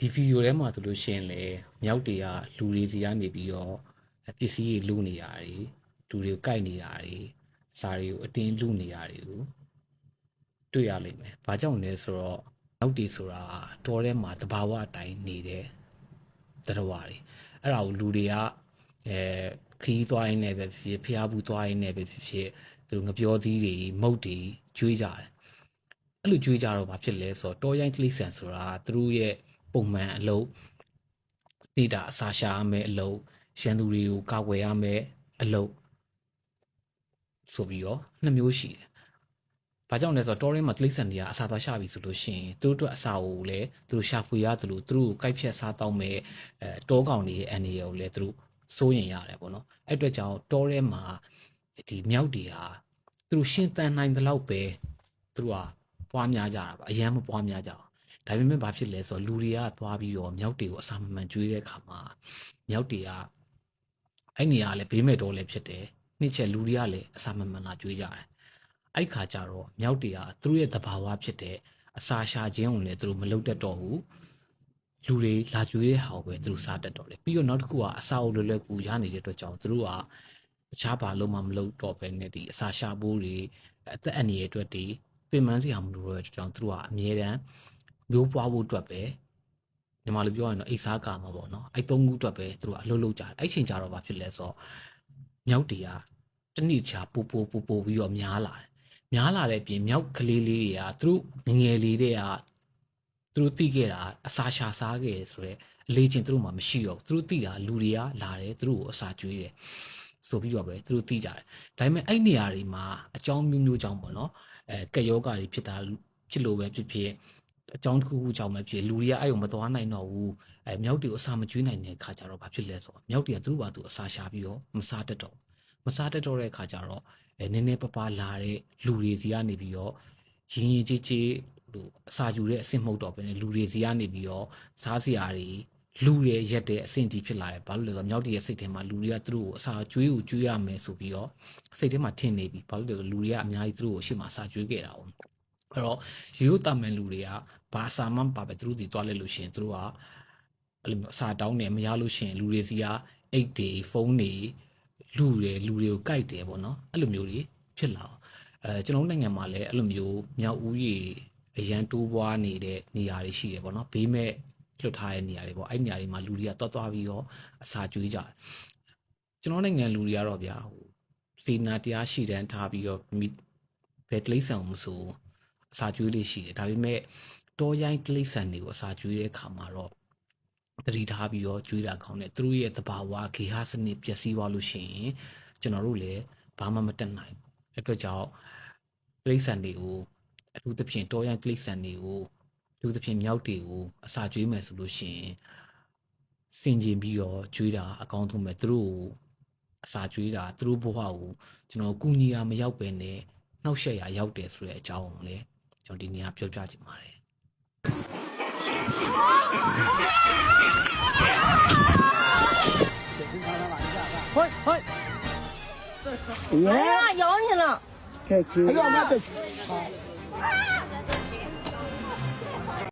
ဒီဗီဒီယိုထဲမှာဆိုလို့ရှိရင်လေမြောက်တွေကလူတွေစီကနေပြီးတော့ပစ္စည်းတွေလူနေတာတွေလူတွေကိုကိုက်နေတာတွေစာတွေကိုအတင်းလူနေတာတွေကိုတွေ့ရလိမ့်မယ်။ဘာကြောင့်လဲဆိုတော့မြောက်တွေဆိုတာတောထဲမှာတဘာဝအတိုင်းနေတဲ့တရားတွေအဲ့ဒါကိုလူတွေကခီးသွားရင်းနဲ့ပဲဖြစ်ဖျားဘူးသွားရင်းနဲ့ပဲဖြစ်သူတို့ငပြောသီးတွေမုတ်တွေကျွေးကြတယ်။အဲ့လိုကျွေးကြတော့ဘာဖြစ်လဲဆိုတော့တောရိုင်းတိရစ္ဆာန်ဆိုတာသူတို့ရဲ့ပုံမှန်အလုပ်တိတာအစာရှာရမယ်အလုပ်ရန်သူတွေကိုကာကွယ်ရမယ်အလုပ်ဆိုပြီးတော့နှစ်မျိုးရှိတယ်။ဘာကြောင့်လဲဆိုတော့တောရင်းမှာတိရစ္ဆာန်တွေကအစာသွားရှာပြီဆိုလို့ရှိရင်သူတို့အတွက်အစာကိုလည်းသူတို့ရှာဖွေရသလိုသူတို့ကိုကိုက်ဖြတ်စားတော့မယ်တောကောင်တွေရဲ့အန္တရာယ်ကိုလည်းသူတို့စိုးရင်ရတယ်ပေါ့နော်။အဲ့အတွက်ကြောင့်တောထဲမှာဒီမြောက်တွေဟာသူတို့ရှင်းတန်နိုင်တဲ့လောက်ပဲသူတို့ကပွားများကြတာပါအရန်မပွားများကြအောင်ဒါပေမဲ့ဘာဖြစ်လဲဆိုတော့လူတွေကသွားပြီးတော့မြောက်တွေကိုအစာမမှန်ကျွေးတဲ့အခါမှာမြောက်တွေကအဲ့နေရာလည်းဘေးမဲ့တော့လည်းဖြစ်တယ်နှစ်ချက်လူတွေကလည်းအစာမမှန်လာကျွေးကြတယ်အဲ့ခါကျတော့မြောက်တွေကသူတို့ရဲ့သဘာဝဖြစ်တဲ့အစာရှာခြင်းကိုလည်းသူတို့မလုပ်တတ်တော့ဘူးလူတွေလာကျွေးတဲ့ဟာကိုပဲသူတို့စားတတ်တော့တယ်ပြီးတော့နောက်တစ်ခုကအစာအုပ်လွယ်လွယ်ကူရနေတဲ့အတွက်ကြောင့်သူတို့ကတခြားဘာလို့မှမလုပ်တော့ပဲနဲ့ဒီအစာရှာဖို့တွေအသက်အန္တရာယ်အတွက်တွေပြင်ပန်းစရာမလိုတော့တဲ့ကြောင့်သူတို့ကအမြဲတမ်းမျိုးပွားဖို့အတွက်ပဲညီမလိုပြောရင်တော့အိတ်စားကာမှာပေါ့နော်အဲ့သုံးခုအတွက်ပဲသူတို့အလုပ်လုပ်ကြတယ်အဲ့ချိန်ကြတော့ဘာဖြစ်လဲဆိုတော့မြောက်တွေကတနည်းချာပိုပြီးတော့များလာတဲ့အပြင်မြောက်ကလေးလေးတွေကသူတို့ငယ်လေးတွေကသူတို့သိခဲ့တာအစာရှာစားခဲ့တယ်ဆိုတော့အလေးချင်းသူတို့မှမရှိတော့ဘူးသူတို့သိတာလူတွေကလာတယ်သူတို့ကိုအစာကျွေးတယ်ဆိုပြီးတော့ပဲသူတို့သိကြတယ်ဒါပေမဲ့အဲ့နေရာတွေမှာအကြောင်းမျိုးမျိုးကြောင့်ပေါ့နော်ကက်ယောဂါတွေဖြစ်တာဖြစ်လို့ပဲဖြစ်အကြောင်းတစ်ခုခုကြောင့်ပဲဖြစ်လူတွေကအဲ့ကိုမသွားနိုင်တော့ဘူးမြောက်တွေကိုအစာမကျွေးနိုင်တဲ့အခါကျတော့ဘာဖြစ်လဲဆိုတော့မြောက်တွေကသူတို့ဘာသူအစာရှာပြီးတော့မစားတတ်တော့တဲ့အခါကျတော့နည်းနည်းပပလာတဲ့လူတွေစီကနေပြီးတော့ရင်းကြေးလို့အစာယူတဲ့အဆင့်မဟုတ်တော့ဘဲနဲ့လူတွေစီကနေပြီးတော့စားစရာတွေလူတွေရက်တဲ့အဆင့်ကြီးဖြစ်လာတယ်ဘာလို့လဲဆိုတော့မြောက်တွေရဲ့စိတ်ထဲမှာလူတွေကသူတို့ကိုအစာကျွေးရမယ်ဆိုပြီးတော့စိတ်ထဲမှာထင်နေပြီဘာလို့လဲဆိုတော့လူတွေကအများကြီးသူတို့ကိုရှေ့မှာအစာကျွေးခဲ့တာပေါ့အဲ့တော့ရိုးတာမန်လူတွေကဘာစာမှမပါပဲသူတို့ဒီတွားလဲလို့ရှိရင်သူတို့ကအဲ့လိုမျိုးအစာတောင်းနေမရလို့ရှိရင်လူတွေစီကအိတ်တွေဖုန်းတွေလူတွေကိုကြိုက်တယ်ပေါ့နော်အဲ့လိုမျိုးတွေဖြစ်လာကျွန်တော်နိုင်ငံမှာလည်းအဲ့လိုမျိုးမြောက်ဦးရေအရန်တိုးပွားနေတဲ့နေရာတွေရှိတယ်ပေါ့နော်ဘေးမဲ့လွတ်ထားတဲ့နေရာတွေပေါ့အဲ့နေရာတွေမှာလူတွေကသွားပြီးတော့အစာကျွေးကြတယ်ကျွန်တော်နိုင်ငံလူတွေကတော့ဗျာဟိုစေနာတရားရှိတန်းထားပြီးတော့ဘယ်တိရစ္ဆာန်မဆိုအစာကျွေးလေးရှိတယ်ဒါပေမဲ့တောရိုင်းတိရစ္ဆာန်တွေကိုအစာကျွေးတဲ့အခါမှာတော့တတိထားပြီးတော့ကျွေးတာကောင်းတယ်သူတို့ရဲ့သဘာဝဂေဟစနစ်ပျက်စီးသွားလို့ရှိရင်ကျွန်တော်တို့လည်းဘာမှမတက်နိုင်ဘူးအတွက်ကြောင့်တိရစ္ဆာန်တွေကိုအထူးသဖြင့်တောရိုင်းတိရစ္ဆာန်တွေကိုအထူးသဖြင့်မြောက်တွေကိုအစာကျွေးမယ်ဆိုလို့ရှိရင်စင်ကျင်ပြီးတော့ကျွေးတာအကောင်းဆုံးပဲသူတို့အစာကျွေးတာသူတို့ဘဝကိုကျွန်တော်ကူညီရမရောက်ပဲနဲ့နှောက်ယှက်ရရောက်တယ်ဆိုတဲ့အကြောင်းကိုလည်းကျွန်တော်ဒီနေရာပြောပြချင်ပါတယ်嘿，哎呀，咬你了！开始。哎呀，妈的！